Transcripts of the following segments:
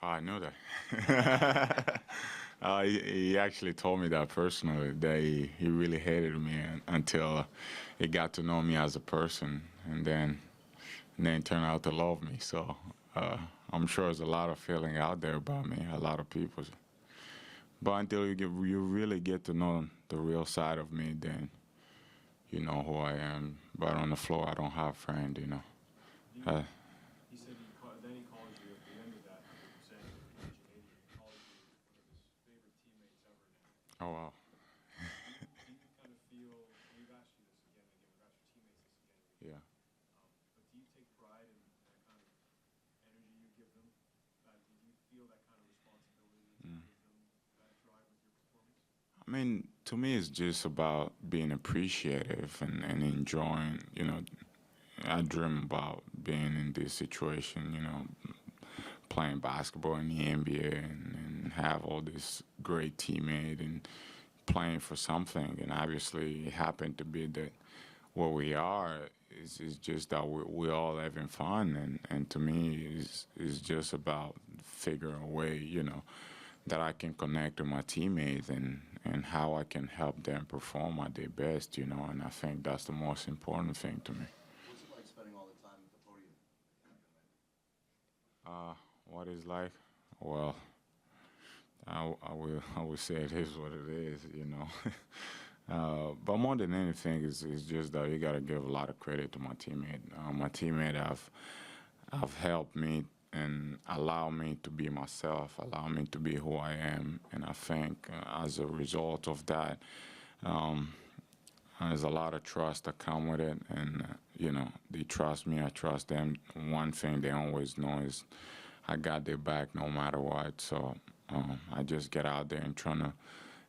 Oh, I know that. He actually told me that personally, that he really hated me until he got to know me as a person, and then turned out to love me. So uh, I'm sure there's a lot of feeling out there about me, a lot of people. But until you really get to know the real side of me, then you know who I am. But on the floor, I don't have friend, you know. He, Uh, he said then he called you at the end of that, after saying how much you hated him, he called you one of his favorite teammates ever now. oh wow. Do you kind of feel, we've asked you this again and again, we've asked your teammates this again and again, Yeah. but do you take pride in that kind of energy you give them? Do you feel that kind of responsibility to Mm. give them that drive with your performance? I mean, to me, it's just about being appreciative and enjoying. I dream about being in this situation. Playing basketball in the NBA and have all this great teammate and playing for something. And obviously, it happened to be that where we are is just that we're all having fun. And to me, is just about figuring a way, that I can connect to my teammates and how I can help them perform at their best, and I think that's the most important thing to me. What's it like spending all the time at the podium? Uh, what is like? Well, I will say it is what it is. But more than anything, is just that you gotta give a lot of credit to my teammate. My teammate have helped me and allow me to be myself, allow me to be who I am, and I think as a result of that, um, there's a lot of trust that come with it, and they trust me, I trust them. One thing they always know is I got their back no matter what. So I just get out there and trying to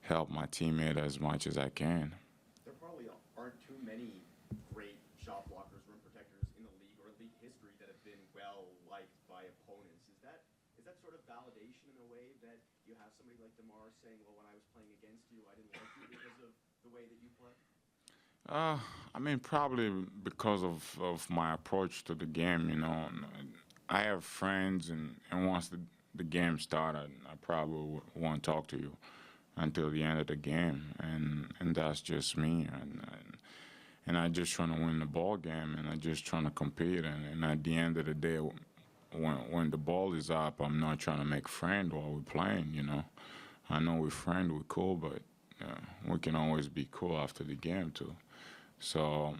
help my teammate as much as I can. There probably aren't too many great shot blockers, rim protectors in the league or league history that have been well liked by opponents. Is that sort of validation in a way that you have somebody like DeMar saying, "Well, when I was playing against you, I didn't like you because of the way that you play"? Uh, I mean, probably because of my approach to the game. I have friends, and once the game started, I probably won't talk to you until the end of the game, and that's just me. And I just trying to win the ball game, and I just trying to compete. And at the end of the day, when the ball is up, I'm not trying to make friend while we're playing. I know we're friend, we're cool, but we can always be cool after the game too. So,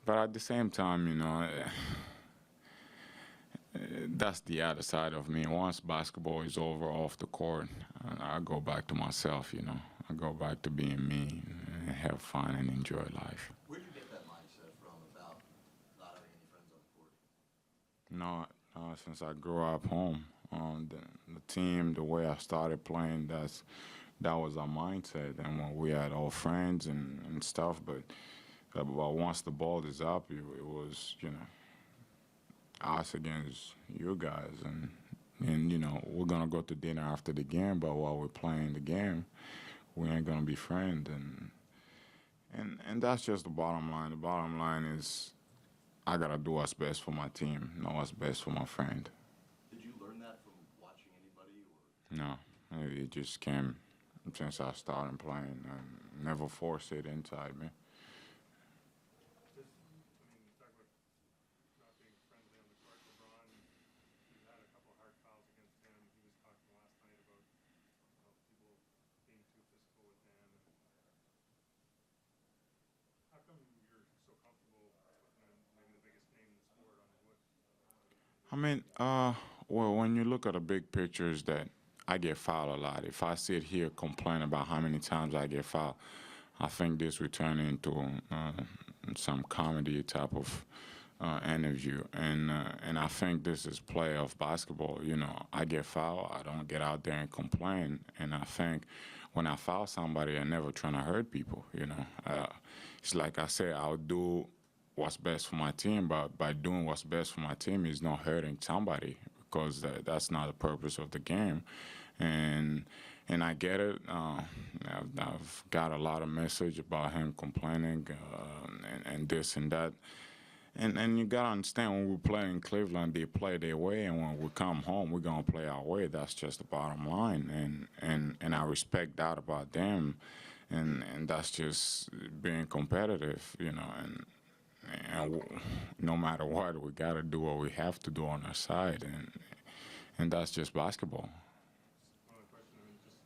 but at the same time, that's the other side of me. Once basketball is over off the court, I go back to myself. I go back to being me and have fun and enjoy life. Where'd you get that mindset from about not having any friends on the court? Since I grew up home, the team, the way I started playing, that was our mindset, and when we had all friends and stuff. But once the ball is up, it was us against you guys, and we're gonna go to dinner after the game, but while we're playing the game, we ain't gonna be friends, and that's just the bottom line. The bottom line is I gotta do what's best for my team, not what's best for my friend. Did you learn that from watching anybody, or No, it just came since I started playing. I never forced it inside me. You talk about not being friendly on the court. LeBron, you've had a couple hard fouls against him. He was talking last night about people being too physical with him. And how come you're so comfortable putting maybe the biggest name in the sport on his list? I mean, well, when you look at the big pictures, that I get fouled a lot. If I sit here complain about how many times I get fouled, I think this will turn into some comedy type of interview, and I think this is play of basketball. I get fouled, I don't get out there and complain, and I think when I foul somebody, I never trying to hurt people. It's like I said, I'll do what's best for my team, but by doing what's best for my team is not hurting somebody because that's not the purpose of the game, and and I get it. I've got a lot of message about him complaining and this and that, And you gotta understand when we play in Cleveland, they play their way, and when we come home, we're gonna play our way. That's just the bottom line, and I respect that about them, and that's just being competitive, you know, and no matter what, we gotta do what we have to do on our side, and that's just basketball. One other question, I mean, just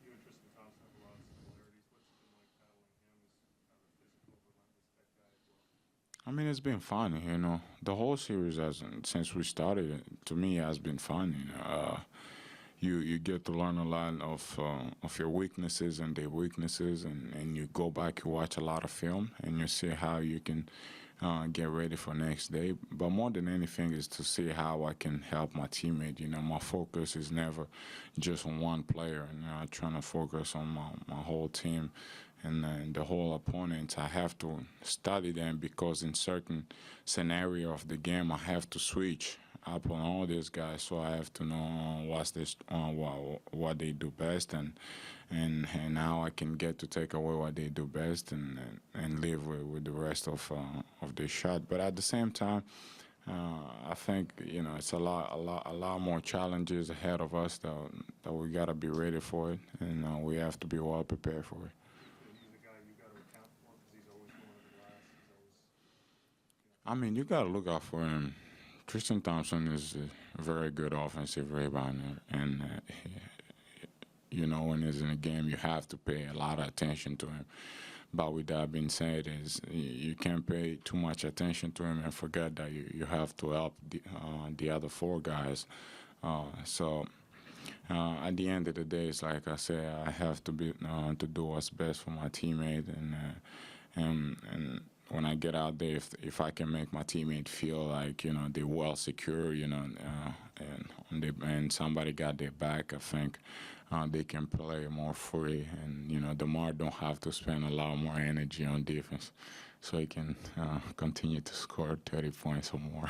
you and Tristan Thompson have a lot of similarities. What's it been like battling him as kind of a physical, relentless type guy as well? I mean, it's been fun, you know. The whole series, has since we started, to me, has been fun. You know, you get to learn a lot of your weaknesses and their weaknesses, and you go back, you watch a lot of film, and you see how you can get ready for next day. But more than anything is to see how I can help my teammate. You know, my focus is never just on one player. You know, I'm trying to focus on my whole team and the whole opponents. I have to study them because in certain scenario of the game, I have to switch up on all these guys, so I have to know what they do best, and how I can get to take away what they do best, and live with the rest of the shot. But at the same time, I think you know it's a lot more challenges ahead of us that we gotta be ready for it, and we have to be well prepared for it. He's a guy you got to account for because he's always going to the glass. He's always, I mean, you gotta look out for him. Tristan Thompson is a very good offensive rebounder, and you know when he's in a game, you have to pay a lot of attention to him. But with that being said, is you can't pay too much attention to him and forget that you have to help the other four guys. So at the end of the day, it's like I say, I have to be to do what's best for my teammate, and when I get out there, if I can make my teammate feel like you know they're well secure, you know, and somebody got their back, I think they can play more free, and you know DeMar don't have to spend a lot more energy on defense, so he can continue to score 30 points or more.